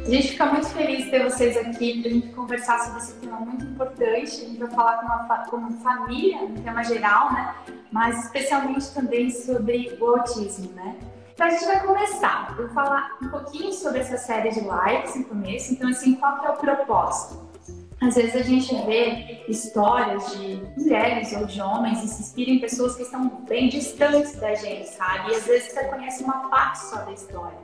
A gente fica muito feliz de ter vocês aqui para a gente conversar sobre esse tema muito importante. A gente vai falar como família, no tema geral, né? Mas especialmente também sobre o autismo, né? Então a gente vai começar. Eu vou falar um pouquinho sobre essa série de lives no começo. Então, assim, qual que é o propósito? Às vezes a gente vê histórias de mulheres ou de homens e se inspira em pessoas que estão bem distantes da gente, sabe? E às vezes você conhece uma parte só da história.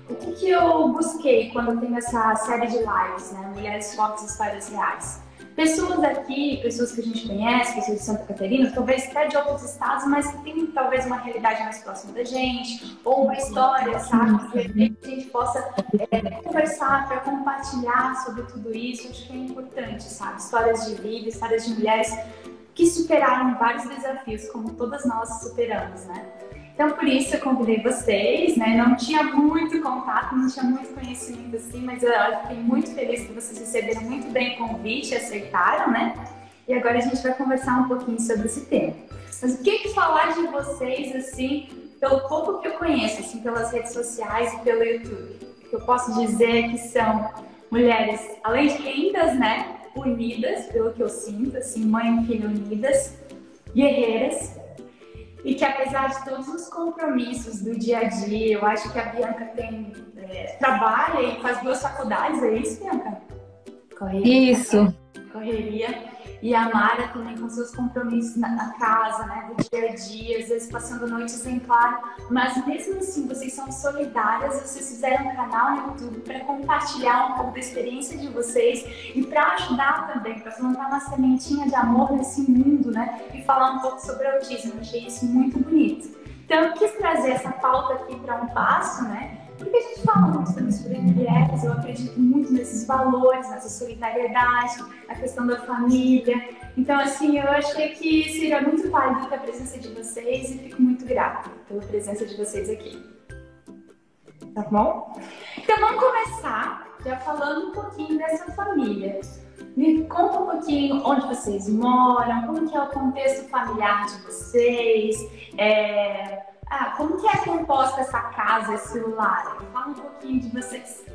O que eu busquei quando eu tenho essa série de lives, né? Mulheres Fortes, Histórias Reais? Pessoas aqui, pessoas que a gente conhece, pessoas de Santa Catarina, talvez até de outros estados, mas que tem talvez uma realidade mais próxima da gente, ou uma história, sabe? Que a gente possa conversar, para compartilhar sobre tudo isso. Acho que é importante, sabe? Histórias de vida, histórias de mulheres que superaram vários desafios, como todas nós superamos, né? Então, por isso, eu convidei vocês, né? Não tinha muito contato, não tinha muito conhecimento assim, mas eu fiquei muito feliz que vocês receberam muito bem o convite e aceitaram, né? E agora a gente vai conversar um pouquinho sobre esse tema. Mas o que falar de vocês, assim, pelo pouco que eu conheço, assim, pelas redes sociais e pelo YouTube? O que eu posso dizer é que são mulheres, além de lindas, né? Unidas, pelo que eu sinto, assim, mãe e filha unidas, guerreiras. E que apesar de todos os compromissos do dia a dia, eu acho que a Bianca trabalha e faz 2 faculdades, é isso, Bianca? Correria. Isso. Correria. E a Mara também com seus compromissos na casa, né, do dia a dia, às vezes passando noites em claro. Mas mesmo assim, vocês são solidárias, vocês fizeram um canal no YouTube para compartilhar um pouco da experiência de vocês e para ajudar também, para plantar uma sementinha de amor nesse mundo, né? E falar um pouco sobre autismo. Eu achei isso muito bonito. Então, eu quis trazer essa pauta aqui para um passo, né? Porque a gente fala muito sobre mulheres, eu acredito muito nesses valores, nessa solidariedade, a questão da família. Então, assim, eu achei que seria muito válido a presença de vocês e fico muito grata pela presença de vocês aqui. Tá bom? Então, vamos começar já falando um pouquinho dessa família. Me conta um pouquinho onde vocês moram, como que é o contexto familiar de vocês, como que é composta essa casa, esse lar? Fala um pouquinho de vocês.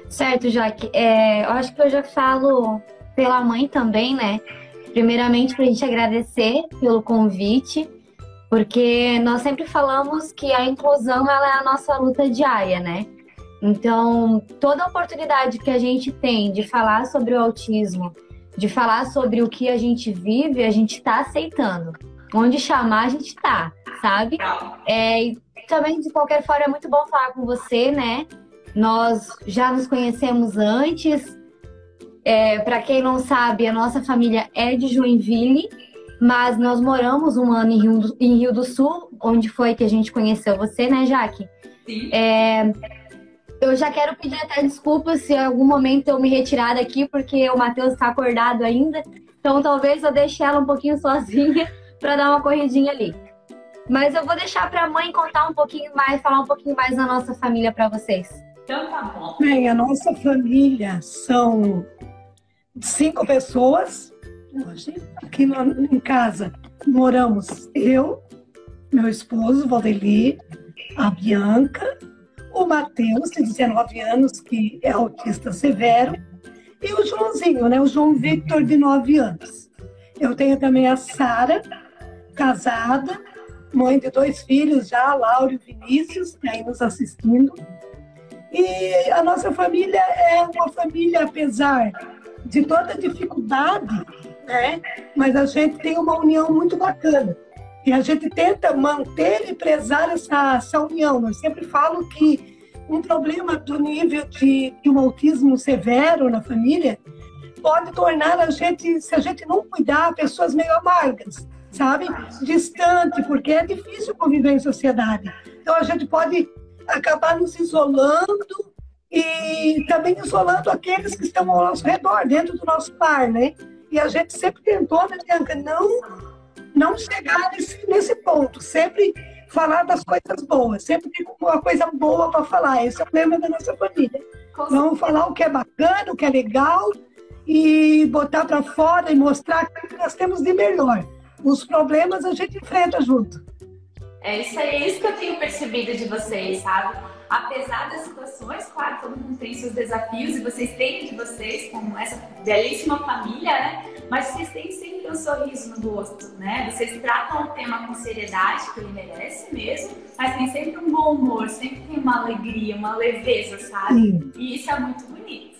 Certo, Jaque. Eu acho que eu já falo pela mãe também, né? Primeiramente, pra gente agradecer pelo convite, porque nós sempre falamos que a inclusão, ela é a nossa luta diária, né? Então, toda oportunidade que a gente tem de falar sobre o autismo, de falar sobre o que a gente vive, a gente tá aceitando. Onde chamar, a gente tá, sabe? E também, de qualquer forma, é muito bom falar com você, né? Nós já nos conhecemos antes. Para quem não sabe, a nossa família é de Joinville, mas nós moramos um ano em Rio do Sul, onde foi que a gente conheceu você, né, Jaque? Sim. Eu já quero pedir até desculpas se em algum momento eu me retirar daqui, porque o Matheus está acordado ainda. Então, talvez eu deixe ela um pouquinho sozinha para dar uma corridinha ali. Mas eu vou deixar para a mãe contar um pouquinho mais, falar um pouquinho mais da nossa família para vocês. Então tá bom. Bem, a nossa família são 5 pessoas. Hoje, aqui em casa, moramos eu, meu esposo, Valdeli, a Bianca, o Matheus, de 19 anos, que é autista severo, e o Joãozinho, né? O João Victor, de 9 anos. Eu tenho também a Sara, casada, mãe de 2 filhos já, Laura e Vinícius, aí nos assistindo. E a nossa família é uma família, apesar de toda dificuldade, né? Mas a gente tem uma união muito bacana. E a gente tenta manter e prezar essa união. Eu sempre falo que um problema do nível de um autismo severo na família pode tornar a gente, se a gente não cuidar, pessoas meio amargas, sabe? Distante, porque é difícil conviver em sociedade. Então a gente pode acabar nos isolando e também isolando aqueles que estão ao nosso redor, dentro do nosso lar, né? E a gente sempre tentou, né, Bianca, não chegar nesse ponto, sempre falar das coisas boas, sempre tem uma coisa boa para falar. Esse é o lema da nossa família. Vamos falar o que é bacana, o que é legal e botar para fora e mostrar o que nós temos de melhor. Os problemas a gente enfrenta junto. É isso aí, é isso que eu tenho percebido de vocês, sabe? Apesar das situações, claro, todo mundo tem seus desafios e vocês têm de vocês, como essa belíssima família, né? Mas vocês têm sempre um sorriso no rosto, né? Vocês tratam o tema com seriedade, que ele merece mesmo, mas tem sempre um bom humor, sempre tem uma alegria, uma leveza, sabe? Sim. E isso é muito bonito.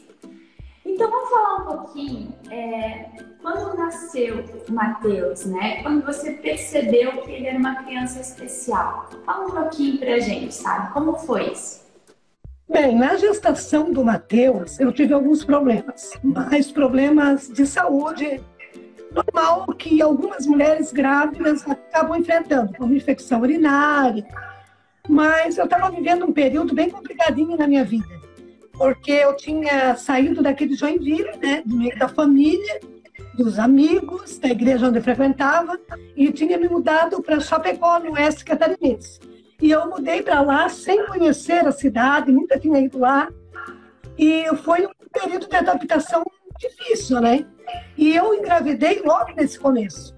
Então vamos falar um pouquinho, quando nasceu o Matheus, né? Quando você percebeu que ele era uma criança especial. Fala um pouquinho pra gente, sabe? Como foi isso? Bem, na gestação do Matheus, eu tive alguns problemas, mas problemas de saúde normal que algumas mulheres grávidas acabam enfrentando, como infecção urinária. Mas eu estava vivendo um período bem complicadinho na minha vida, porque eu tinha saído daqui de Joinville, né, do meio da família, dos amigos, da igreja onde eu frequentava, e tinha me mudado para Chapecó, no oeste catarinense. E eu mudei para lá sem conhecer a cidade, nunca tinha ido lá. E foi um período de adaptação difícil, né? E eu engravidei logo nesse começo,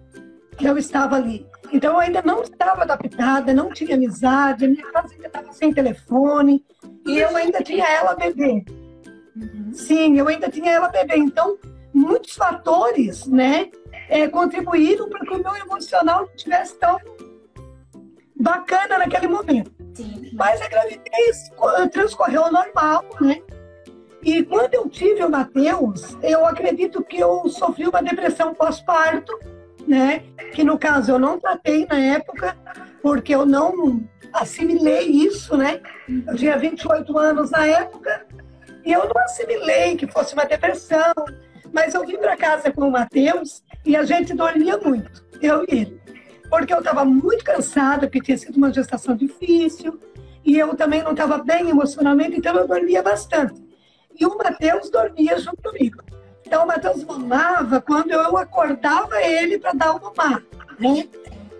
que eu estava ali. Então eu ainda não estava adaptada, não tinha amizade, a minha casa ainda estava sem telefone, e eu ainda tinha ela bebê. Sim, eu ainda tinha ela bebê. Então, muitos fatores, né, contribuíram para que o meu emocional não estivesse tão bacana naquele momento. Sim. Mas a gravidez transcorreu normal, né? E quando eu tive o Matheus, eu acredito que eu sofri uma depressão pós-parto, né? Que no caso eu não tratei na época, porque eu não assimilei isso, né? Eu tinha 28 anos na época e eu não assimilei que fosse uma depressão. Mas eu vim para casa com o Matheus e a gente dormia muito, eu e ele. Porque eu estava muito cansada, porque tinha sido uma gestação difícil, e eu também não estava bem emocionalmente, então eu dormia bastante. E o Matheus dormia junto comigo. Então o Matheus mamava quando eu acordava ele para dar o mamar, né?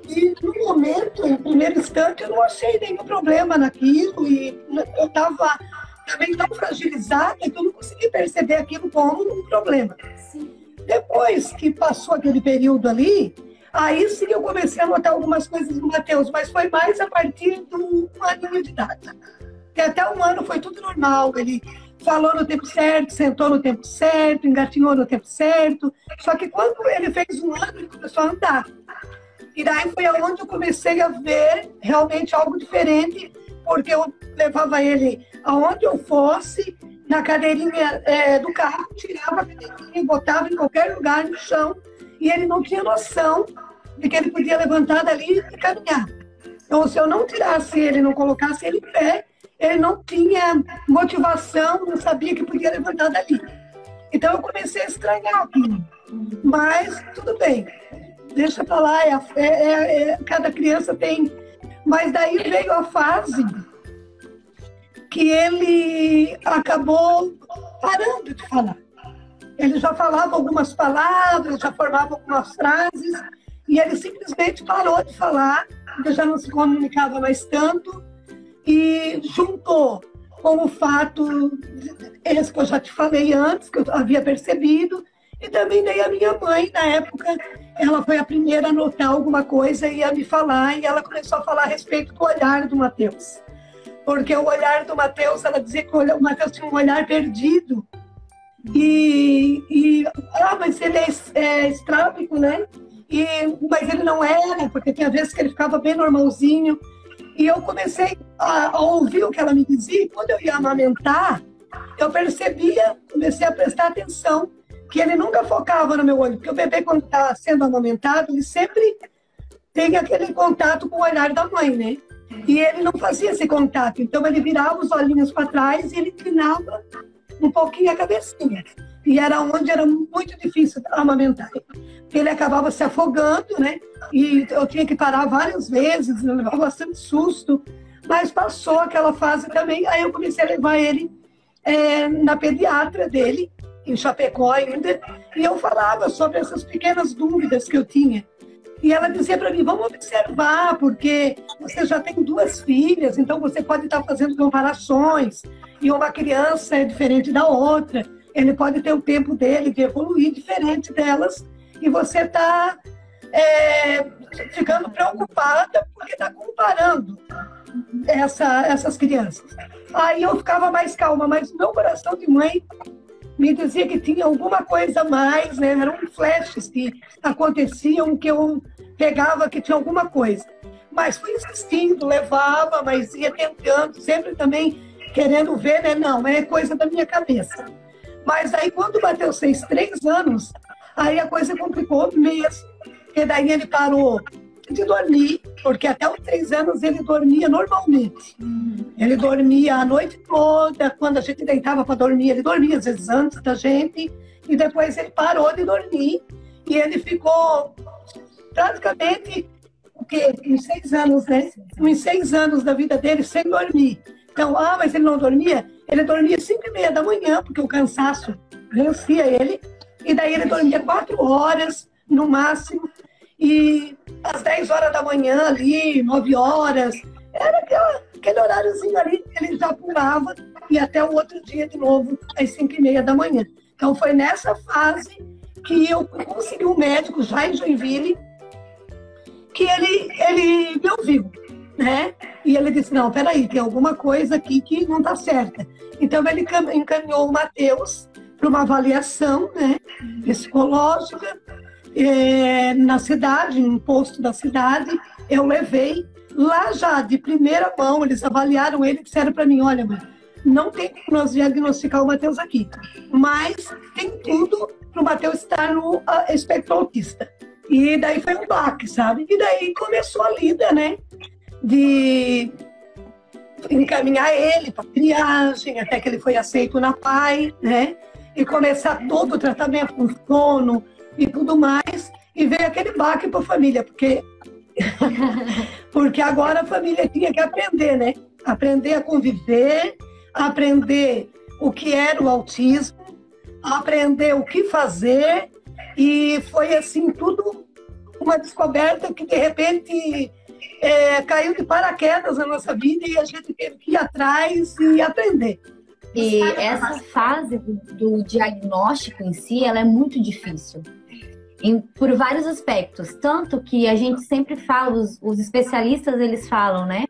E no momento, no primeiro instante, eu não achei nenhum problema naquilo, e eu estava também tão fragilizada que eu não consegui perceber aquilo como um problema. Sim. Depois que passou aquele período ali, aí sim eu comecei a notar algumas coisas do Matheus, mas foi mais a partir do 1 aninho de idade. E até 1 ano foi tudo normal, ele falou no tempo certo, sentou no tempo certo, engatinhou no tempo certo. Só que quando ele fez 1 ano, ele começou a andar. E daí foi onde eu comecei a ver realmente algo diferente, porque eu levava ele aonde eu fosse, na cadeirinha do carro, tirava a cadeirinha, botava em qualquer lugar no chão, e ele não tinha noção de que ele podia levantar dali e caminhar. Então, se eu não tirasse ele, não colocasse ele em pé, ele não tinha motivação, não sabia que podia levantar dali. Então, eu comecei a estranhar aquilo. Mas, tudo bem, deixa pra lá, cada criança tem... Mas daí veio a fase que ele acabou parando de falar. Ele já falava algumas palavras, já formava algumas frases, e ele simplesmente parou de falar, porque já não se comunicava mais tanto, e juntou com o fato, esse que eu já te falei antes, que eu havia percebido, e também daí a minha mãe, na época, ela foi a primeira a notar alguma coisa e a me falar, e ela começou a falar a respeito do olhar do Matheus. Porque o olhar do Matheus, ela dizia que o Matheus tinha um olhar perdido, mas ele é estrábico, né? Mas ele não era, porque tinha vezes que ele ficava bem normalzinho. E eu comecei a ouvir o que ela me dizia, e quando eu ia amamentar, eu percebia, comecei a prestar atenção, que ele nunca focava no meu olho, porque o bebê, quando está sendo amamentado, ele sempre tem aquele contato com o olhar da mãe, né? E ele não fazia esse contato, então ele virava os olhinhos para trás e ele inclinava um pouquinho a cabecinha. E era onde era muito difícil amamentar. Ele acabava se afogando, né? E eu tinha que parar várias vezes, eu levava bastante susto, mas passou aquela fase também. Aí eu comecei a levar ele na pediatra dele, em Chapecó ainda, e eu falava sobre essas pequenas dúvidas que eu tinha. E ela dizia para mim, vamos observar, porque você já tem 2 filhas, então você pode estar fazendo comparações, e uma criança é diferente da outra, ele pode ter o tempo dele de evoluir diferente delas, e você está ficando preocupada porque está comparando essas crianças. Aí eu ficava mais calma, mas meu coração de mãe me dizia que tinha alguma coisa a mais, né? Eram flashes que aconteciam que eu pegava que tinha alguma coisa. Mas fui insistindo, levava, mas ia tentando, sempre também querendo ver, né? Não, é coisa da minha cabeça. Mas aí quando bateu 3 anos, aí a coisa complicou mesmo. Porque daí ele parou de dormir, porque até os 3 anos ele dormia normalmente. Ele dormia a noite toda, quando a gente deitava para dormir, ele dormia às vezes antes da gente, e depois ele parou de dormir, e ele ficou praticamente, o quê? Uns 6 anos, né? Uns 6 anos da vida dele sem dormir. Então, mas ele não dormia? Ele dormia 5h30 da manhã, porque o cansaço vencia ele, e daí ele dormia 4 horas, no máximo, e às 10 horas da manhã ali, 9 horas, era aquele horáriozinho ali, ele já pulava e até o outro dia de novo, às 5h30 da manhã. Então foi nessa fase que eu consegui um médico já em Joinville, que ele me ouviu, né? E ele disse, não, peraí, tem alguma coisa aqui que não está certa. Então ele encaminhou o Matheus para uma avaliação, né, psicológica, na cidade, em um posto da cidade. Eu levei lá já, de primeira mão, eles avaliaram ele e disseram para mim, olha, mãe, não tem como nós diagnosticar o Matheus aqui, mas tem tudo para o Matheus estar no espectro autista. E daí foi um baque, sabe? E daí começou a lida, né, de encaminhar ele para triagem, até que ele foi aceito na PAI, né, e começar todo o tratamento com sono e tudo mais, e veio aquele baque para a família, porque agora a família tinha que aprender, né? Aprender a conviver, aprender o que era o autismo, aprender o que fazer, e foi assim, tudo uma descoberta que de repente caiu de paraquedas na nossa vida e a gente teve que ir atrás e aprender. E essa fase do diagnóstico em si, ela é muito difícil. Por vários aspectos, tanto que a gente sempre fala, os especialistas eles falam, né?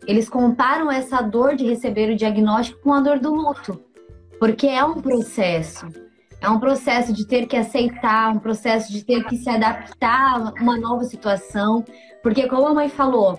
Eles comparam essa dor de receber o diagnóstico com a dor do luto, porque é um processo de ter que aceitar, um processo de ter que se adaptar a uma nova situação, porque como a mãe falou,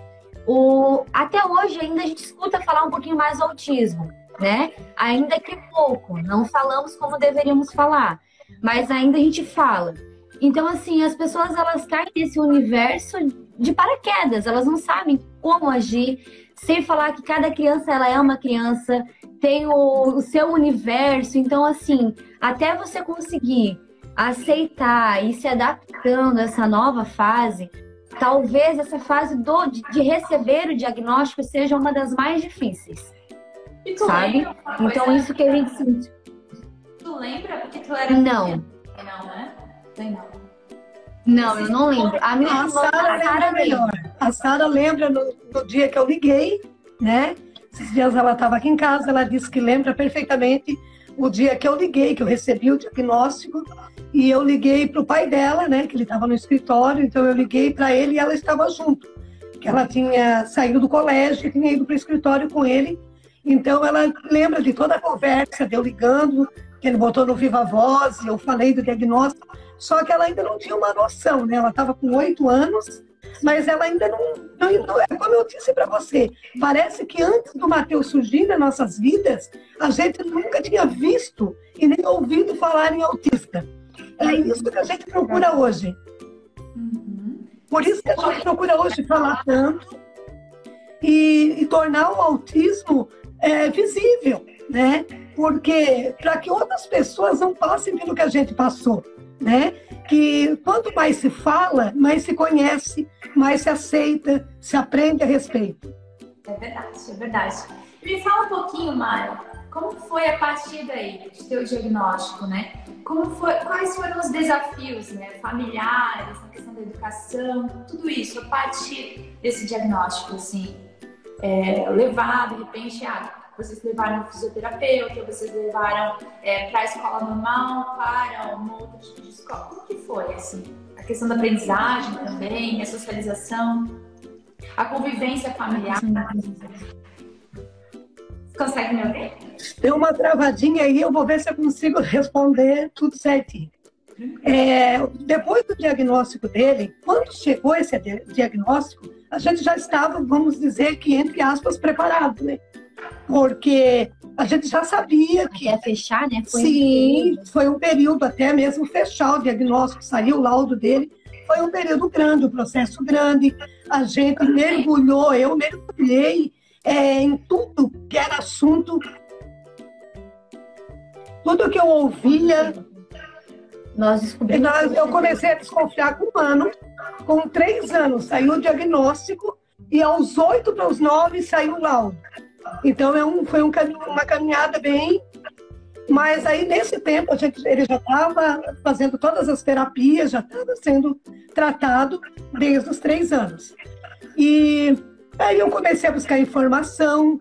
até hoje ainda a gente escuta falar um pouquinho mais do autismo, né? Ainda que pouco, não falamos como deveríamos falar, mas ainda a gente fala. Então, assim, as pessoas, elas caem nesse universo de paraquedas, elas não sabem como agir, sem falar que cada criança, ela é uma criança, tem o seu universo. Então, assim, até você conseguir aceitar e se adaptando a essa nova fase, talvez essa fase de receber o diagnóstico seja uma das mais difíceis, sabe? Então, isso que a gente sente. Tu lembra? Porque tu era... Não. Não, né? Não, eu não lembro. A minha A Sara lembra melhor. A Sara lembra no dia que eu liguei, né? Esses dias ela estava aqui em casa, ela disse que lembra perfeitamente o dia que eu liguei, que eu recebi o diagnóstico, e eu liguei para o pai dela, né? Que ele estava no escritório, então eu liguei para ele e ela estava junto. Que ela tinha saído do colégio e tinha ido para o escritório com ele. Então ela lembra de toda a conversa, de eu ligando, que ele botou no Viva Voz, e eu falei do diagnóstico. Só que ela ainda não tinha uma noção, né? Ela estava com 8 anos, mas ela ainda não... É como eu disse para você, parece que antes do Matheus surgir nas nossas vidas, a gente nunca tinha visto e nem ouvido falar em autista. É isso que a gente procura hoje. Por isso que a gente procura hoje falar tanto e tornar o autismo visível, né? Porque para que outras pessoas não passem pelo que a gente passou, né? Que quanto mais se fala, mais se conhece, mais se aceita, se aprende a respeito. É verdade. Me fala um pouquinho, Mara, como foi a partir daí do teu diagnóstico, né? Quais foram os desafios, né, familiares, na questão da educação, tudo isso, a partir desse diagnóstico, assim? levar, de repente, vocês levaram um fisioterapeuta, vocês levaram para a escola normal, para uma outra tipo de escola? Como que foi, assim? A questão da aprendizagem também, a socialização, a convivência familiar. Você consegue me ouvir? Deu uma travadinha aí, eu vou ver se eu consigo responder tudo certinho. Depois do diagnóstico dele, quando chegou esse diagnóstico, a gente já estava, vamos dizer que, entre aspas, preparado, né? Porque a gente já sabia que... Até fechar, né? Foi um período até mesmo fechar o diagnóstico, saiu o laudo dele. Foi um período grande, um processo grande. A gente mergulhou, eu mergulhei em tudo que era assunto, tudo que eu ouvia. Nós descobrimos. Eu comecei a desconfiar com 1 ano. Com 3 anos saiu o diagnóstico e aos 8 para os 9 saiu o laudo. Então foi uma caminhada bem... Mas aí nesse tempo ele já estava fazendo todas as terapias, já estava sendo tratado desde os 3 anos. E aí eu comecei a buscar informação,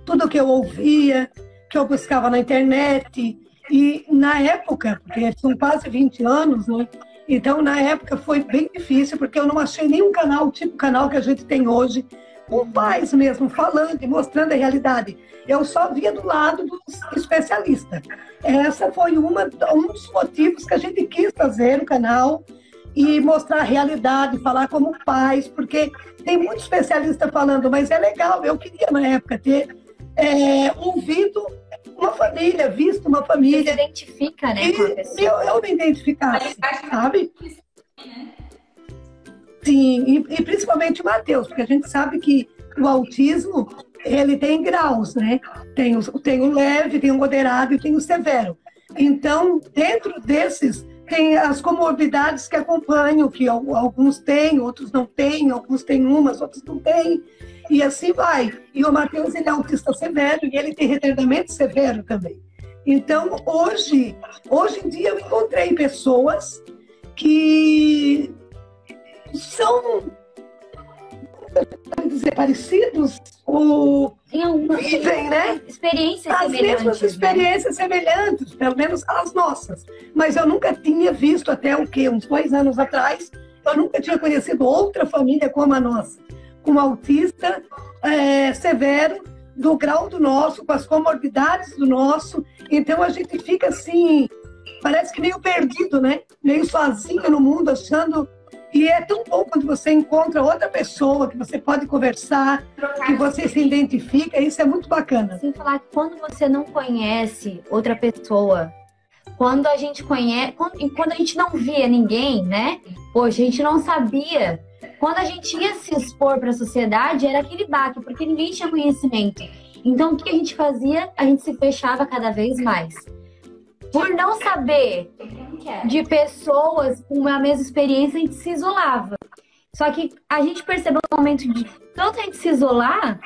tudo que eu ouvia, que eu buscava na internet. E na época, porque são quase 20 anos, né? Então na época foi bem difícil, porque eu não achei nenhum canal, tipo o canal que a gente tem hoje, com pais mesmo, falando e mostrando a realidade. Eu só via do lado dos especialistas. Essa foi um dos motivos que a gente quis fazer o canal e mostrar a realidade, falar como pais, porque tem muito especialista falando, mas é legal, eu queria na época ter ouvido uma família, visto uma família. Você se identifica, né, com a pessoa. Eu me identificasse, sabe? Sim, e principalmente o Matheus, porque a gente sabe que o autismo, ele tem graus, né? Tem o leve, tem o moderado e tem o severo. Então, dentro desses, tem as comorbidades que acompanham, que alguns têm, outros não têm, alguns têm umas, outros não têm, e assim vai. E o Matheus, ele é autista severo e ele tem retardamento severo também. Então, hoje em dia, eu encontrei pessoas que são, dizer, parecidos ou vivem, né? Experiências as semelhantes. As mesmas experiências semelhantes, pelo menos as nossas. Mas eu nunca tinha visto até uns 2 anos atrás, eu nunca tinha conhecido outra família como a nossa, com um autista severo, do grau do nosso, com as comorbidades do nosso. Então a gente fica assim, parece que meio perdido, né? Meio sozinho no mundo, achando... E é tão bom quando você encontra outra pessoa que você pode conversar, que você se identifica, isso é muito bacana. Sem falar que quando você não conhece outra pessoa, quando a gente quando a gente não via ninguém, né? Poxa, a gente não sabia. Quando a gente ia se expor para a sociedade, era aquele baque, porque ninguém tinha conhecimento. Então, o que a gente fazia? A gente se fechava cada vez mais. Por não saber de pessoas com a mesma experiência, a gente se isolava. Só que a gente percebeu no momento de tanto a gente se isolar,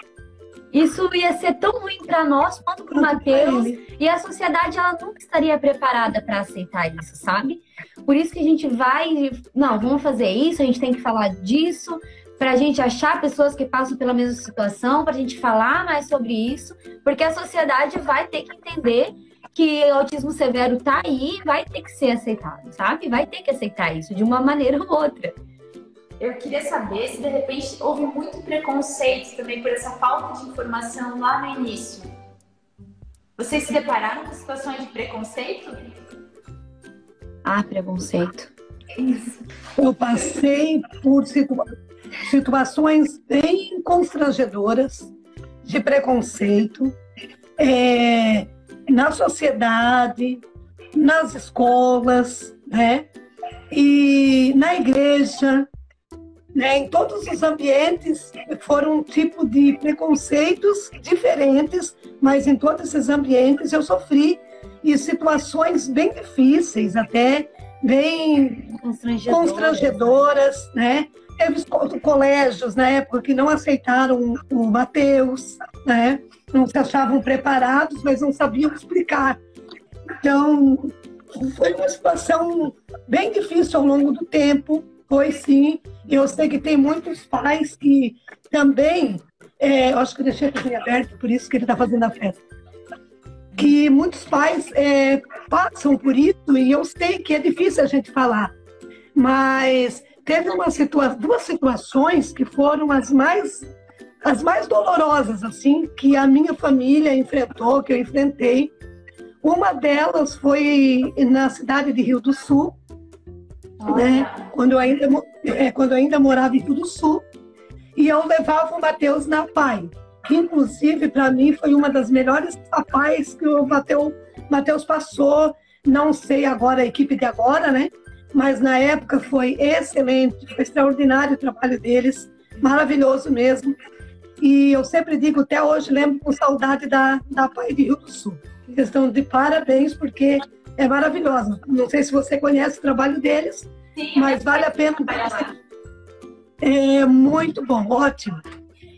isso ia ser tão ruim para nós quanto para o Matheus. E a sociedade, ela nunca estaria preparada para aceitar isso, sabe? Por isso que a gente vamos fazer isso, a gente tem que falar disso, para a gente achar pessoas que passam pela mesma situação, para a gente falar mais sobre isso, porque a sociedade vai ter que entender que o autismo severo tá aí e vai ter que ser aceitado, sabe? Vai ter que aceitar isso de uma maneira ou outra. Eu queria saber se de repente houve muito preconceito também por essa falta de informação lá no início. Vocês se depararam com situações de preconceito? Preconceito. Isso. Eu passei por situações bem constrangedoras de preconceito, na sociedade, nas escolas, né? E na igreja, né? Em todos os ambientes foram um tipo de preconceitos diferentes, mas em todos esses ambientes eu sofri e situações bem difíceis, até bem constrangedoras, né? Teve colégios na época que não aceitaram o Matheus, né? Não se achavam preparados, mas não sabiam explicar. Então, foi uma situação bem difícil ao longo do tempo, foi sim. Eu sei que tem muitos pais que também eu acho que eu deixei a cozinha aberta, por isso que ele está fazendo a festa. Que muitos pais passam por isso, e eu sei que é difícil a gente falar, mas teve duas situações que foram as mais dolorosas, assim, que a minha família enfrentou, que eu enfrentei. Uma delas foi na cidade de Rio do Sul, né? Quando eu ainda morava em Rio do Sul, e eu levava o Matheus na PAI, que inclusive para mim foi uma das melhores PAIs que o Matheus passou. Não sei agora a equipe de agora, né? Mas na época foi excelente, foi extraordinário o trabalho deles, maravilhoso mesmo. E eu sempre digo, até hoje lembro com saudade da PAI de Rio do Sul. Questão de parabéns, porque é maravilhosa. Não sei se você conhece o trabalho deles, sim, mas vale a pena. É muito bom, ótimo.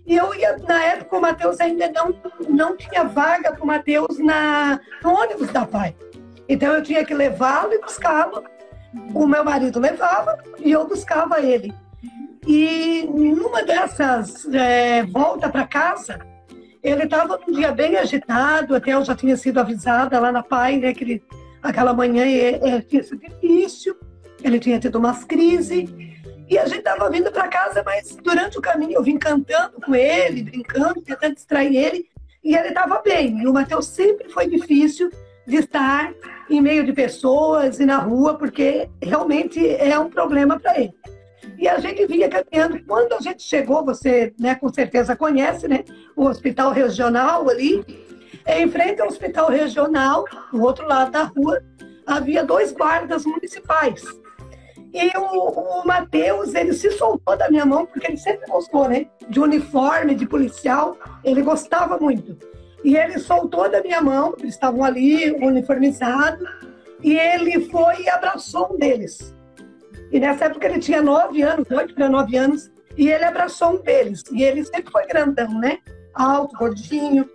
E na época, o Matheus ainda não tinha vaga para o Matheus no ônibus da PAI. Então, eu tinha que levá-lo e buscá-lo. O meu marido levava e eu buscava ele. E numa dessas volta para casa, ele estava num dia bem agitado, até eu já tinha sido avisada lá na PAI, né, que aquela manhã tinha sido difícil, ele tinha tido umas crises. E a gente estava vindo para casa, mas durante o caminho eu vim cantando com ele, brincando, tentando distrair ele, e ele estava bem. E o Matheus sempre foi difícil de estar em meio de pessoas e na rua, porque realmente é um problema para ele. E a gente vinha caminhando. Quando a gente chegou, você, né, com certeza conhece, né, o hospital regional ali, em frente ao hospital regional, do outro lado da rua, havia 2 guardas municipais. E o Matheus, ele se soltou da minha mão, porque ele sempre gostou, né, de uniforme, de policial, ele gostava muito. E ele soltou da minha mão, eles estavam ali, uniformizados, e ele foi e abraçou um deles. E nessa época ele tinha 9 anos, 8 para 9 anos, e ele abraçou um deles. E ele sempre foi grandão, né, alto, gordinho.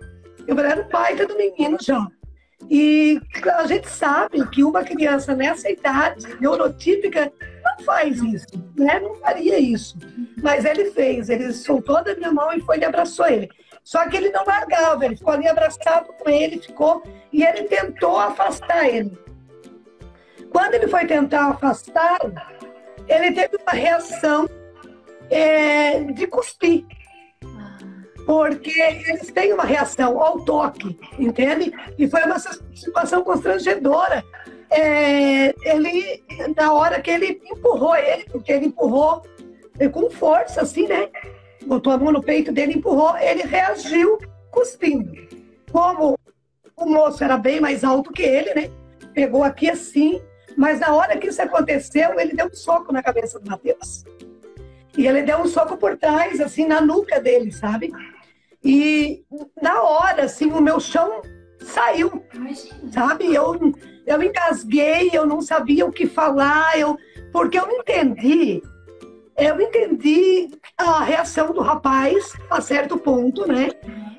Eu era um baita do menino já. E a gente sabe que uma criança nessa idade, neurotípica, não faz isso, né? Não faria isso. Mas ele fez, ele soltou da minha mão e foi e abraçou ele. Só que ele não largava, ele ficou ali abraçado com ele, e ele tentou afastar ele. Quando ele foi tentar afastar, ele teve uma reação de cuspir. Porque eles têm uma reação ao toque, entende? E foi uma situação constrangedora. Na hora que ele empurrou ele, porque ele empurrou com força, assim, né? Botou a mão no peito dele, empurrou, ele reagiu cuspindo. Como o moço era bem mais alto que ele, né? Pegou aqui assim, mas na hora que isso aconteceu, ele deu um soco na cabeça do Matheus. E ele deu um soco por trás, assim, na nuca dele, sabe? E na hora, assim, o meu chão saiu, sabe? Eu engasguei, eu não sabia o que falar, porque eu entendi a reação do rapaz a certo ponto, né?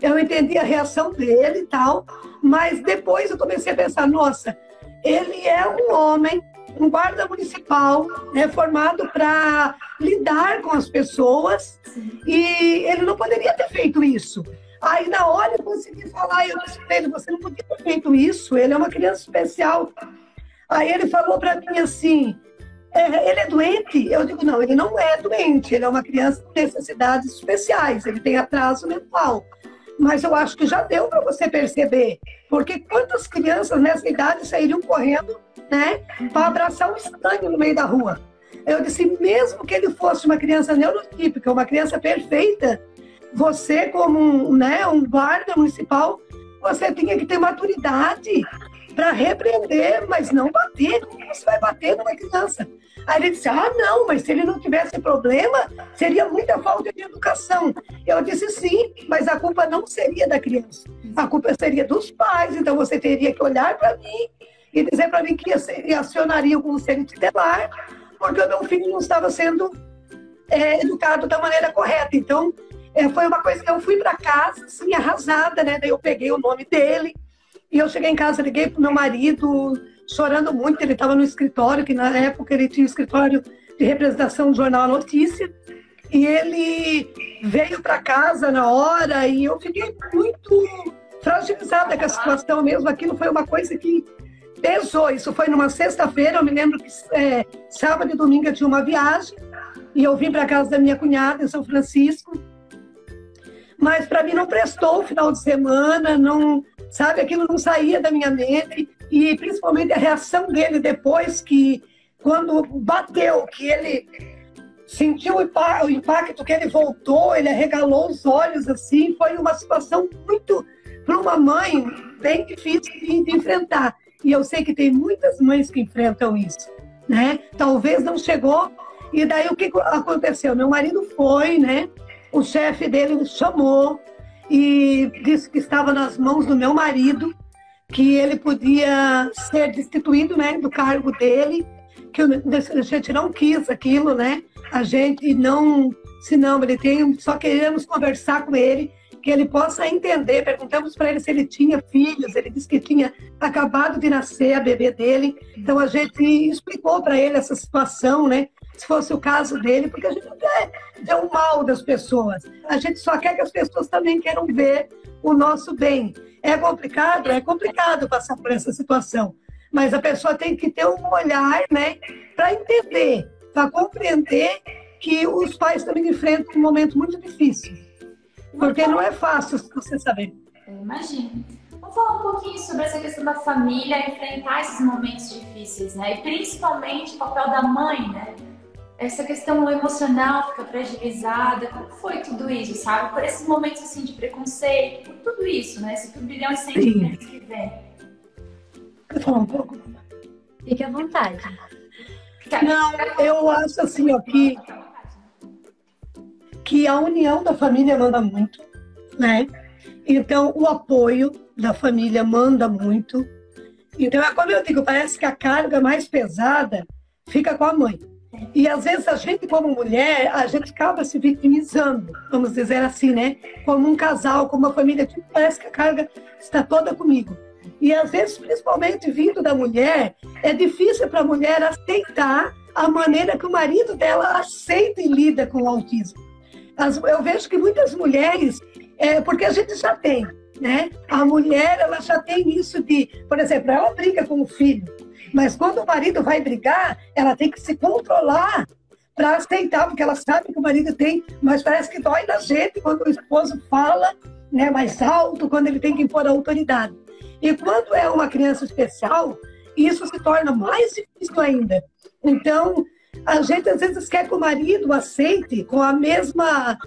Eu entendi a reação dele e tal, mas depois eu comecei a pensar, nossa, ele é um homem, um guarda municipal, né, formado para lidar com as pessoas, e ele não poderia ter feito isso. Aí na hora eu consegui falar, eu disse para ele, você não podia ter feito isso, ele é uma criança especial. Aí ele falou para mim assim, ele é doente? Eu digo, não, ele não é doente, ele é uma criança com necessidades especiais, ele tem atraso mental. Mas eu acho que já deu para você perceber, porque quantas crianças nessa idade sairiam correndo, né, para abraçar um estranho no meio da rua? Eu disse, mesmo que ele fosse uma criança neurotípica, uma criança perfeita, você como um guarda municipal, você tinha que ter maturidade para repreender, mas não bater. Como você vai bater numa criança? Aí ele disse, não, mas se ele não tivesse problema, seria muita falta de educação. Eu disse, sim, mas a culpa não seria da criança. A culpa seria dos pais, então você teria que olhar para mim e dizer para mim que acionaria o conselho tutelar, porque o meu filho não estava sendo educado da maneira correta. Então, foi uma coisa que eu fui para casa, assim, arrasada, né? Daí eu peguei o nome dele, e eu cheguei em casa, liguei pro meu marido, chorando muito. Ele estava no escritório, que na época ele tinha um escritório de representação do jornal A Notícia. e ele veio para casa na hora e eu fiquei muito fragilizada com a situação mesmo. Aquilo foi uma coisa que pesou. Isso foi numa sexta-feira, eu me lembro que sábado e domingo eu tinha uma viagem e eu vim para casa da minha cunhada em São Francisco. Mas para mim não prestou o final de semana, não, sabe, aquilo não saía da minha mente. E principalmente a reação dele depois, que quando bateu, que ele sentiu o impacto, que ele voltou, ele arregalou os olhos assim, foi uma situação muito, para uma mãe, bem difícil de enfrentar. E eu sei que tem muitas mães que enfrentam isso, né? Talvez não chegou. E daí o que aconteceu? Meu marido foi, né? O chefe dele me chamou e disse que estava nas mãos do meu marido, que ele podia ser destituído, né, do cargo dele, que a gente não quis aquilo, né? A gente não, senão ele tem, só queremos conversar com ele, que ele possa entender. Perguntamos para ele se ele tinha filhos, ele disse que tinha acabado de nascer a bebê dele, então a gente explicou para ele essa situação, né? Se fosse o caso dele, porque a gente não quer ver o mal das pessoas, a gente só quer que as pessoas também queiram ver o nosso bem. É complicado passar por essa situação, mas a pessoa tem que ter um olhar, né, para entender, para compreender que os pais também enfrentam um momento muito difícil, porque não é fácil, você saber. Eu imagino. Vamos falar um pouquinho sobre essa questão da família enfrentar esses momentos difíceis, né? E principalmente o papel da mãe, né? Essa questão emocional fica fragilizada. Como foi tudo isso, sabe? Por esses momentos assim de preconceito, por tudo isso, né? Esse turbilhão de sentimentos que vem. Quer falar um pouco? Fique à vontade. Não, eu acho assim, ó, que a união da família manda muito, né? Então, o apoio da família manda muito. Então, é como eu digo, parece que a carga mais pesada fica com a mãe. E às vezes a gente, como mulher, a gente acaba se vitimizando, vamos dizer assim, né? Como um casal, como uma família, tipo, parece que a carga está toda comigo. E às vezes, principalmente vindo da mulher, é difícil para a mulher aceitar a maneira que o marido dela aceita e lida com o autismo. Eu vejo que muitas mulheres, porque a gente já tem, né? A mulher, ela já tem isso de, por exemplo, ela briga com o filho, mas quando o marido vai brigar, ela tem que se controlar para aceitar, porque ela sabe que o marido tem, mas parece que dói na gente quando o esposo fala, né, mais alto, quando ele tem que impor a autoridade. E quando é uma criança especial, isso se torna mais difícil ainda. Então, a gente às vezes quer que o marido aceite com a mesma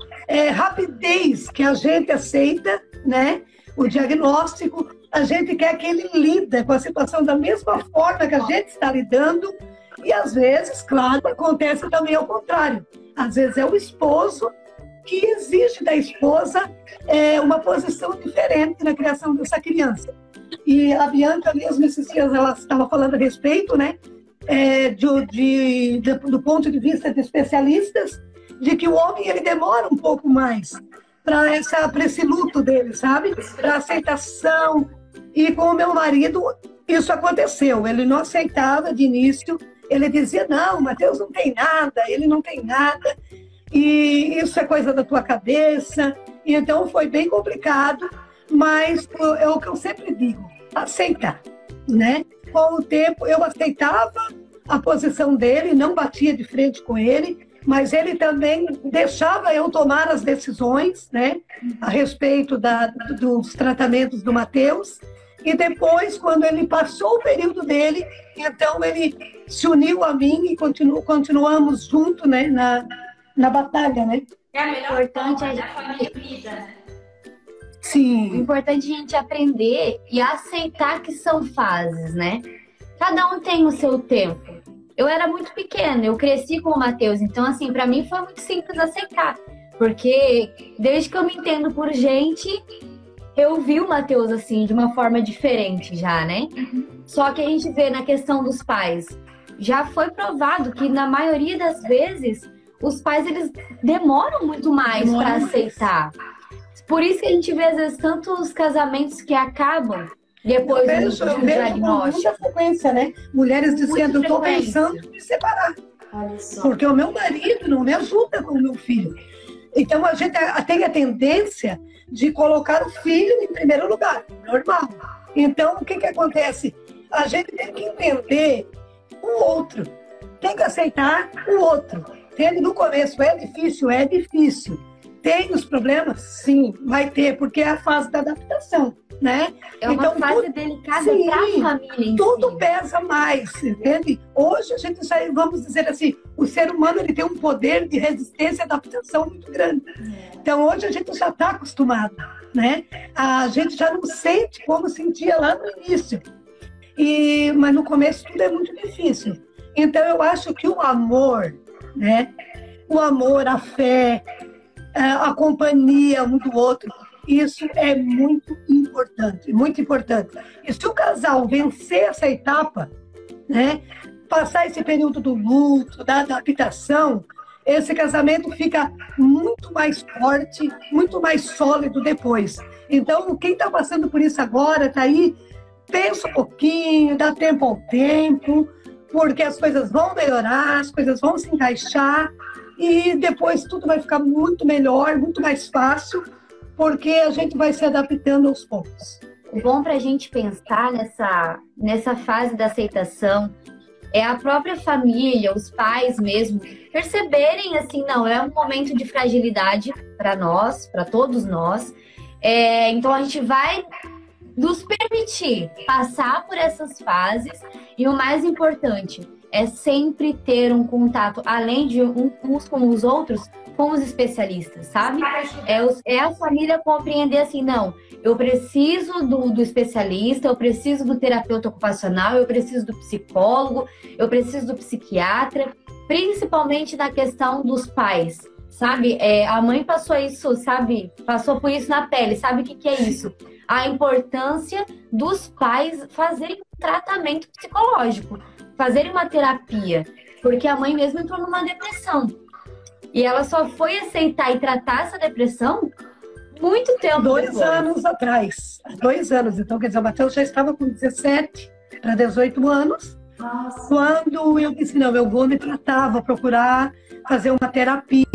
rapidez que a gente aceita, né, o diagnóstico. A gente quer que ele lida com a situação da mesma forma que a gente está lidando. E às vezes, claro, acontece também ao contrário. Às vezes é o esposo que exige da esposa uma posição diferente na criação dessa criança. E a Bianca mesmo, esses dias, ela estava falando a respeito, né, do ponto de vista de especialistas, de que o homem ele demora um pouco mais para esse luto dele, sabe? Para aceitação. E com o meu marido, isso aconteceu. Ele não aceitava de início. Ele dizia, não, o Matheus não tem nada, ele não tem nada. E isso é coisa da tua cabeça. E então foi bem complicado. Mas é o que eu sempre digo, aceitar, né? Com o tempo, eu aceitava a posição dele, não batia de frente com ele, mas ele também deixava eu tomar as decisões, né, a respeito dos tratamentos do Matheus. E depois, quando ele passou o período dele, então ele se uniu a mim e continuamos juntos, né, na batalha, né? É a melhor importante é a família unida, né? Sim. O importante é a gente aprender e aceitar que são fases, né? Cada um tem o seu tempo. Eu era muito pequena, eu cresci com o Matheus, então assim, pra mim foi muito simples aceitar, porque desde que eu me entendo por gente, eu vi o Matheus assim, de uma forma diferente já, né? Só que a gente vê na questão dos pais, já foi provado que na maioria das vezes, os pais eles demoram muito mais para aceitar. Por isso que a gente vê, às vezes, tantos casamentos que acabam Depois Eu do vejo com diagnóstico. muita frequência, né? Mulheres dizendo, estou pensando em me separar. Olha só. Porque o meu marido não me ajuda com o meu filho. Então, a gente tem a tendência de colocar o filho em primeiro lugar, normal. Então, o que acontece? A gente tem que entender o outro, tem que aceitar o outro. No começo é difícil, é difícil. Tem os problemas? Sim, vai ter, porque é a fase da adaptação, né? É uma então, fase delicada para a família em tudo si. pesa mais, entende? Hoje a gente já, vamos dizer assim, o ser humano ele tem um poder de resistência e adaptação muito grande. Então hoje a gente já está acostumado, né? A gente já não sente como sentia lá no início. Mas no começo tudo é muito difícil. Então eu acho que o amor, né? O amor, a fé, a companhia um do outro, isso é muito importante, muito importante. E se o casal vencer essa etapa, né, passar esse período do luto, da adaptação, esse casamento fica muito mais forte, muito mais sólido depois. Então, quem está passando por isso agora, está aí, pensa um pouquinho, dá tempo ao tempo, porque as coisas vão melhorar, as coisas vão se encaixar, e depois tudo vai ficar muito melhor, muito mais fácil, porque a gente vai se adaptando aos poucos. O bom para a gente pensar nessa fase da aceitação é a própria família, os pais mesmo, perceberem assim, não, é um momento de fragilidade para nós, para todos nós. Então a gente vai nos permitir passar por essas fases e o mais importante é sempre ter um contato, além de uns com os outros, com os especialistas, sabe? É a família compreender assim, não, eu preciso do especialista, eu preciso do terapeuta ocupacional, eu preciso do psicólogo, eu preciso do psiquiatra, principalmente na questão dos pais, sabe? A mãe passou isso, sabe? Passou por isso na pele, sabe o que é isso? A importância dos pais fazerem um tratamento psicológico, fazerem uma terapia, porque a mãe mesmo entrou numa depressão. E ela só foi aceitar e tratar essa depressão muito tempo depois. 2 anos atrás. 2 anos. Então, quer dizer, o Matheus já estava com 17 para 18 anos. Nossa. Quando eu disse, não, eu vou me tratar, vou procurar fazer uma terapia.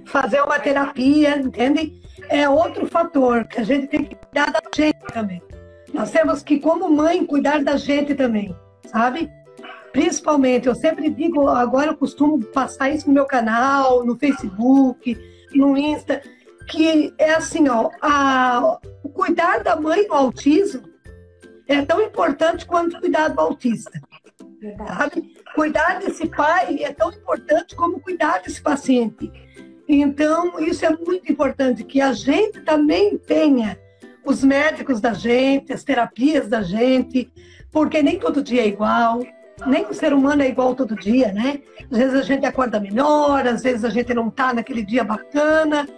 Fazer uma terapia, entende? É outro fator que a gente tem que cuidar da gente também. Nós temos que, como mãe, cuidar da gente também, sabe? Principalmente, eu sempre digo, agora eu costumo passar isso no meu canal, no Facebook, no Insta, que é assim, ó, o cuidar da mãe no autismo é tão importante quanto cuidar do autista. Sabe? Cuidar desse pai é tão importante como cuidar desse paciente. Então, isso é muito importante, que a gente também tenha os médicos da gente, as terapias da gente, porque nem todo dia é igual. Nem o ser humano é igual todo dia, né? Às vezes a gente acorda melhor, às vezes a gente não está naquele dia bacana,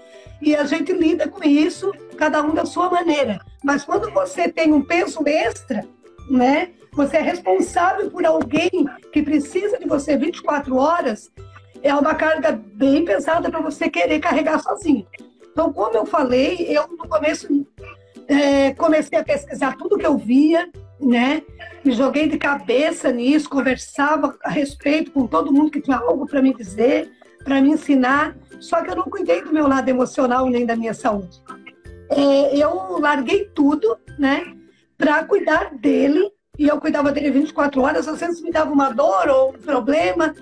e a gente lida com isso, cada um da sua maneira. Mas quando você tem um peso extra, né? Você é responsável por alguém que precisa de você 24 horas, é uma carga bem pesada para você querer carregar sozinho. Então, como eu falei, eu no começo comecei a pesquisar tudo que eu via, né? Me joguei de cabeça nisso, conversava a respeito com todo mundo que tinha algo para me dizer, para me ensinar, só que eu não cuidei do meu lado emocional nem da minha saúde. Eu larguei tudo, né, para cuidar dele, e eu cuidava dele 24 horas, às vezes me dava uma dor ou um problema,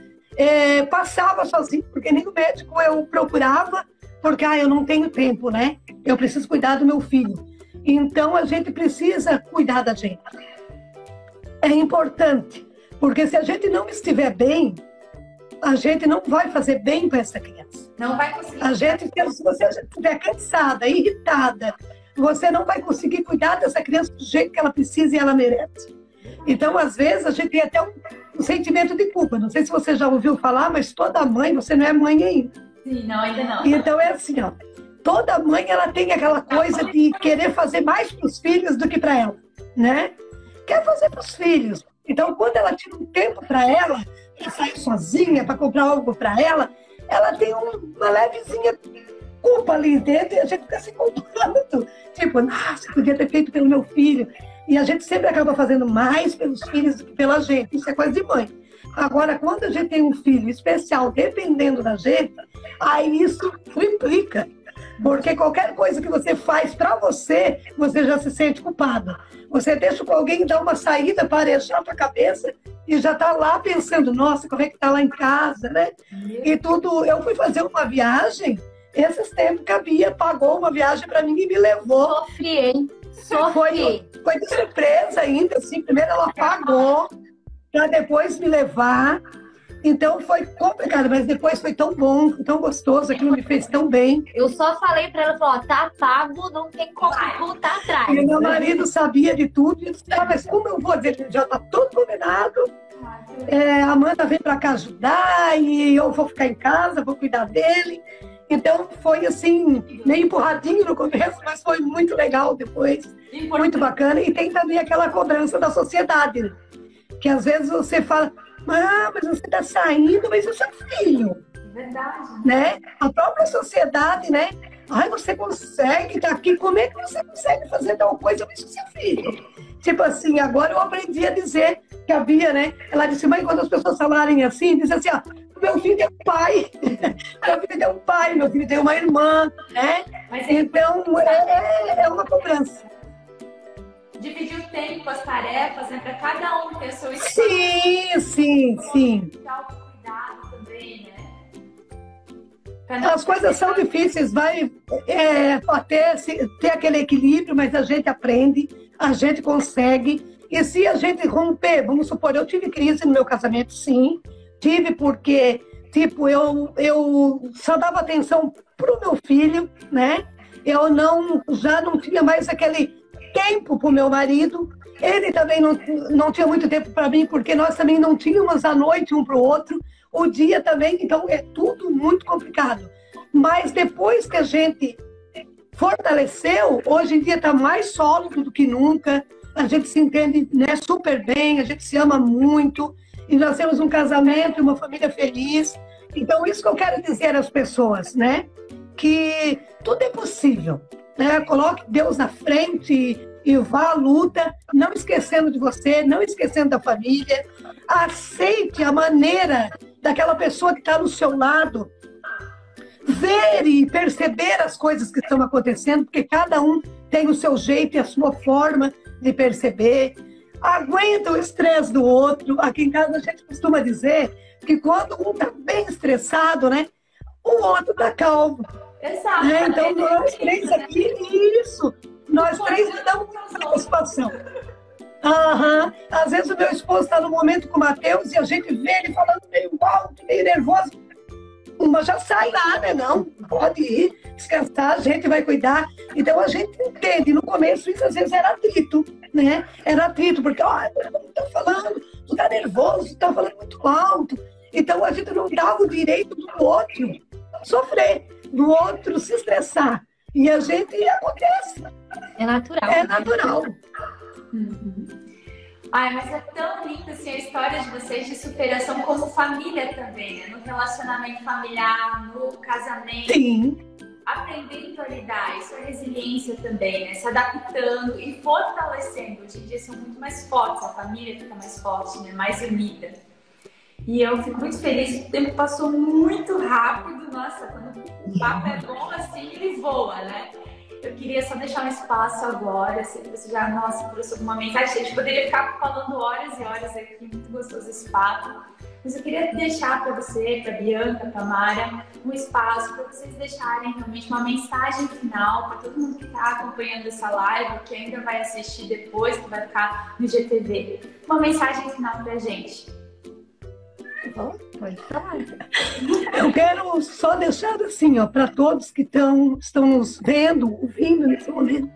passava sozinho, porque nem o médico eu procurava, porque eu não tenho tempo, né? Eu preciso cuidar do meu filho. Então a gente precisa cuidar da gente. É importante, porque se a gente não estiver bem, a gente não vai fazer bem para essa criança. Não vai conseguir. Se você estiver cansada, irritada, você não vai conseguir cuidar dessa criança do jeito que ela precisa e ela merece. Então, às vezes, a gente tem até um sentimento de culpa. Não sei se você já ouviu falar, mas toda mãe, você não é mãe ainda. Sim, não, ainda não. Então, é assim, ó. Toda mãe, ela tem aquela coisa de querer fazer mais para os filhos do que para ela, né? Quer fazer para os filhos. Então, quando ela tira um tempo para ela, para sair sozinha, para comprar algo para ela tem uma levezinha culpa ali dentro e a gente fica se culpando. Tipo, nossa, podia ter feito pelo meu filho. E a gente sempre acaba fazendo mais pelos filhos do que pela gente. Isso é coisa de mãe. Agora, quando a gente tem um filho especial dependendo da gente, aí isso triplica. Porque qualquer coisa que você faz para você, você já se sente culpada. Você deixa com alguém dar uma saída para arejar a tua cabeça e já está lá pensando, nossa, como é que está lá em casa, né? E tudo. Eu fui fazer uma viagem, esses tempos que a Bia pagou uma viagem para mim e me levou. Sofri, hein? Sofri. Foi de surpresa ainda, assim. Primeiro ela pagou para depois me levar. Então foi complicado, mas depois foi tão bom, tão gostoso, aquilo me fez tão bem. Eu só falei pra ela, falou, ó, tá pago, não tem como voltar atrás. E meu marido sabia de tudo, e disse, ah, mas como eu vou dizer, já tá tudo combinado, a Amanda vem pra cá ajudar, e eu vou ficar em casa, vou cuidar dele. Então foi assim, meio empurradinho no começo, mas foi muito legal depois, muito bacana. E tem também aquela cobrança da sociedade, né? Que às vezes você fala, ah, mas você está saindo, mas é seu filho. Verdade. Né? A própria sociedade, né? Ai, você consegue estar aqui, como é que você consegue fazer tal coisa, mas é seu filho? Tipo assim, agora eu aprendi a dizer que a Bia, né? Ela disse, mãe, quando as pessoas falarem assim, diz assim, ó, meu filho tem um pai, meu filho tem um pai, meu filho tem uma irmã, né? Mas então, é uma cobrança. Dividir o tempo, as tarefas, né? Para cada um ter seu espaço. Sim. Autocuidado também, né? As coisas são difíceis, vai até ter aquele equilíbrio, mas a gente aprende, a gente consegue. E se a gente romper, vamos supor, eu tive crise no meu casamento, sim. Tive porque, tipo, eu só dava atenção pro meu filho, né? Eu já não tinha mais aquele tempo para o meu marido, ele também não tinha muito tempo para mim, porque nós também não tínhamos a noite um para o outro, o dia também, então é tudo muito complicado. Mas depois que a gente fortaleceu, hoje em dia está mais sólido do que nunca, a gente se entende, né, super bem, a gente se ama muito, e nós temos um casamento e uma família feliz. Então isso que eu quero dizer às pessoas, né, que tudo é possível. Né? Coloque Deus na frente e vá à luta, não esquecendo de você, não esquecendo da família. Aceite a maneira daquela pessoa que está do seu lado, ver e perceber as coisas que estão acontecendo, porque cada um tem o seu jeito e a sua forma de perceber. Aguenta o estresse do outro. Aqui em casa a gente costuma dizer que quando um está bem estressado, né, o outro está calmo. Exato. Então, nós três aqui, nós três damos satisfação. Às vezes o meu esposo está no momento com o Matheus e a gente vê ele falando meio alto, meio nervoso. Uma já sai lá, né? Não, pode ir, descansar, a gente vai cuidar. Então a gente entende. No começo isso às vezes era atrito, né? Era atrito, porque, ó, tu tá falando, tu tá nervoso, tu tá falando muito alto. Então a gente não dava o direito do outro sofrer, do outro se estressar. E a gente acontece. É natural. É natural. Ai, mas é tão linda assim, a história de vocês de superação como família também, né? No relacionamento familiar, no casamento. Sim. Aprendendo a lidar, isso é resiliência também, né? Se adaptando e fortalecendo. Hoje em dia são muito mais fortes, a família fica mais forte, né? Mais unida. E eu fico muito feliz, o tempo passou muito rápido. Nossa, quando o papo é bom assim, ele voa, né? Eu queria só deixar um espaço agora, se você já, nossa, trouxe alguma mensagem. A gente poderia ficar falando horas e horas aqui, muito gostoso esse papo. Mas eu queria deixar para você, para Bianca, para Mara, um espaço para vocês deixarem realmente uma mensagem final para todo mundo que está acompanhando essa live, que ainda vai assistir depois, que vai ficar no GTV. Uma mensagem final para a gente. Pode falar. Eu quero só deixar assim, ó, para todos que estão nos vendo, ouvindo nesse momento,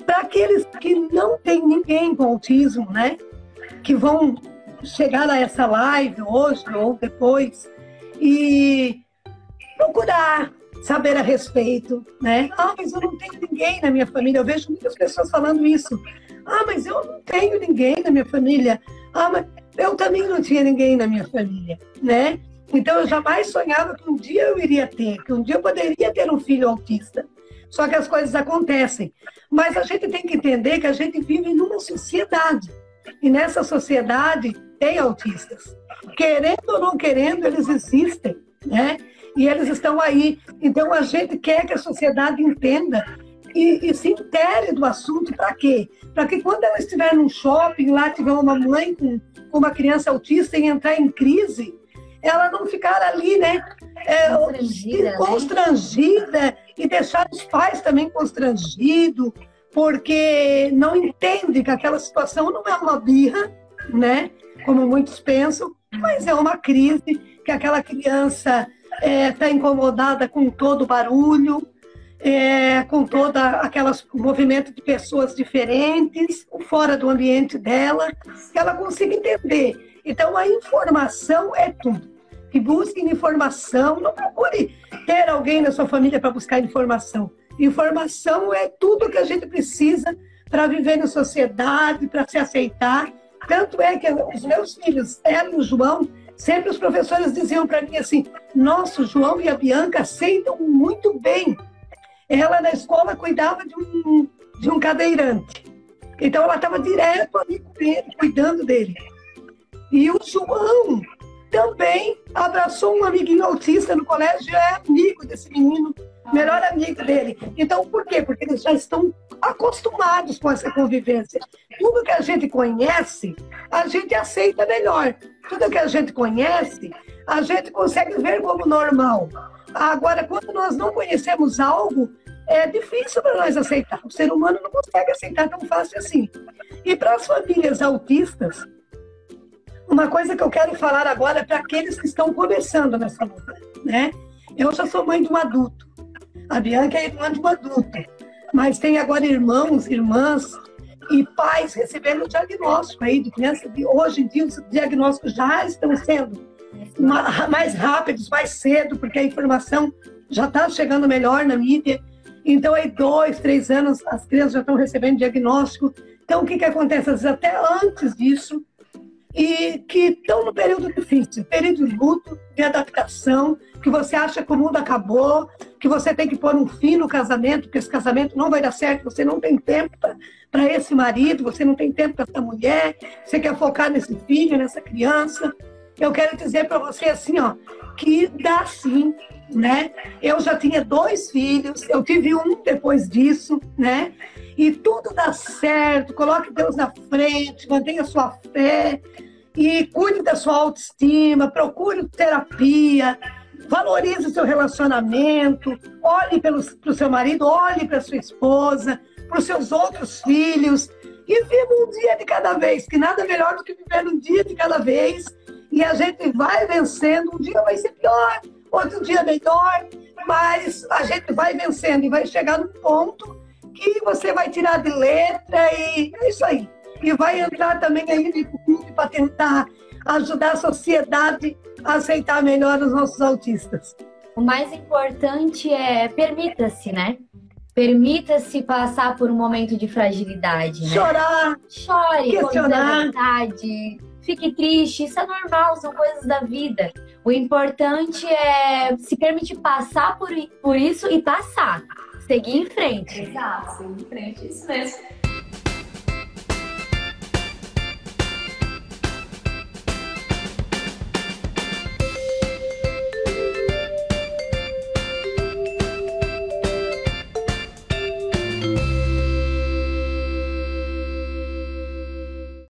para aqueles que não têm ninguém com autismo, né, que vão chegar a essa live hoje ou depois e procurar saber a respeito, né? Ah, mas eu não tenho ninguém na minha família. Eu vejo muitas pessoas falando isso. Ah, mas eu não tenho ninguém na minha família. Ah, mas eu também não tinha ninguém na minha família, né? Então eu jamais sonhava que um dia eu iria ter, que um dia eu poderia ter um filho autista. só que as coisas acontecem. Mas a gente tem que entender que a gente vive numa sociedade. E nessa sociedade tem autistas. Querendo ou não querendo, eles existem, né? E eles estão aí. Então a gente quer que a sociedade entenda e se intere do assunto. Para quê? Para que quando ela estiver num shopping, lá tiver uma mãe com uma criança autista e entrar em crise, ela não ficar ali, né? Constrangida e deixar os pais também constrangidos, porque não entende que aquela situação não é uma birra, né? Como muitos pensam, mas é uma crise, que aquela criança está incomodada com todo o barulho, com todo aqueles movimentos de pessoas diferentes, fora do ambiente dela, que ela consiga entender. Então, a informação é tudo. Que busquem informação, não procure ter alguém na sua família para buscar informação. Informação é tudo que a gente precisa para viver em sociedade, para se aceitar. Tanto é que os meus filhos, ela e o João, sempre os professores diziam para mim assim: nossa, o João e a Bianca aceitam muito bem. Ela na escola cuidava de um cadeirante. Então ela estava direto ali com ele, cuidando dele. E o João também abraçou um amiguinho autista no colégio, é amigo desse menino, melhor amigo dele. Então, por quê? Porque eles já estão acostumados com essa convivência. Tudo que a gente conhece, a gente aceita melhor. Tudo que a gente conhece, a gente consegue ver como normal. Agora, quando nós não conhecemos algo, é difícil para nós aceitar. O ser humano não consegue aceitar tão fácil assim. E para as famílias autistas, uma coisa que eu quero falar agora é para aqueles que estão começando nessa luta, né? Eu já sou mãe de um adulto. A Bianca é irmã de um adulto. Mas tem agora irmãos, irmãs e pais recebendo diagnóstico aí de criança. Hoje em dia os diagnósticos já estão sendo mais rápidos, mais cedo, porque a informação já está chegando melhor na mídia. Então, aí 2, 3 anos, as crianças já estão recebendo diagnóstico. Então, o que acontece? Às vezes, até antes disso, e que estão no período difícil, período de luto, de adaptação, que você acha que o mundo acabou, que você tem que pôr um fim no casamento, porque esse casamento não vai dar certo, você não tem tempo para esse marido, você não tem tempo para essa mulher, você quer focar nesse filho, nessa criança. Eu quero dizer para você assim, ó, que dá sim, né? Eu já tinha 2 filhos, eu tive um depois disso, né? E tudo dá certo, coloque Deus na frente, mantenha sua fé e cuide da sua autoestima, procure terapia, valorize o seu relacionamento, olhe para o seu marido, olhe para sua esposa, para os seus outros filhos e viva um dia de cada vez, que nada melhor do que viver um dia de cada vez. E a gente vai vencendo, um dia vai ser pior, outro dia melhor, mas a gente vai vencendo e vai chegar num ponto que você vai tirar de letra e é isso aí. E vai entrar também aí no clube para tentar ajudar a sociedade a aceitar melhor os nossos autistas. O mais importante é permita-se, né? Permita-se passar por um momento de fragilidade, né? Chorar, chore, questionar, vontade, fique triste, isso é normal, são coisas da vida. O importante é se permitir passar por isso e passar, seguir em frente. Exato, seguir em frente, isso mesmo.